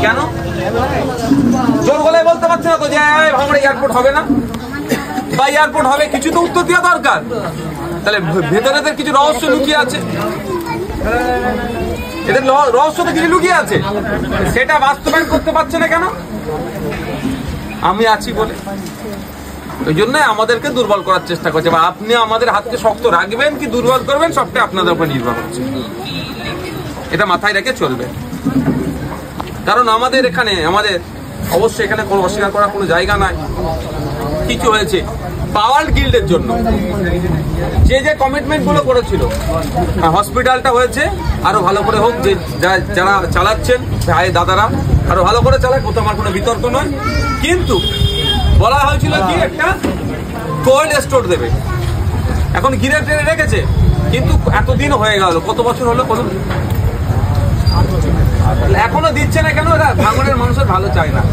কেন জোর গলায় বলতে পারছে না তো যে ভাঙড়ে এয়ারপোর্ট হবে না বা এয়ারপোর্ট হবে? কিছু তো উত্তর দেওয়া দরকার। তাহলে ভেতরে কিছু রহস্য লুকিয়ে আছে, এদের রহস্য তো কিছু লুকিয়ে আছে, সেটা বাস্তবায়ন করতে পারছে না কেন? আমি আছি বলে। ওই জন্য আমাদেরকে দুর্বল করার চেষ্টা করছে। বা আপনি আমাদের হাতকে শক্ত রাখবেন কি দুর্বল করবেন, সবটা আপনাদের উপর নির্ভর হচ্ছে। এটা মাথায় রেখে চলবে। কারণ আমাদের এখানে অবশ্যই এখানে কোনো অস্বীকার করার কোনো জায়গা নাই। কিছু হয়েছে পাওয়ার গিল্ডের জন্য, যে কমিটমেন্ট গুলো করেছিল, হসপিটালটা হয়েছে, আরো ভালো করে হোক। যে যারা চালাচ্ছেন ভাই দাদারা আরো ভালো করে চালাক, ওটা আমার কোনো বিতর্ক নয়। কিন্তু বলা হয়েছিল কি একটা কোল্ড স্টোর দেবে, এখন ঘিরে টেনে রেখেছে, কিন্তু এতদিন হয়ে গেল, কত বছর হলো, এখনো দিচ্ছে না কেন? এরা ভাঙড়ের মানুষের ভালো চায় না।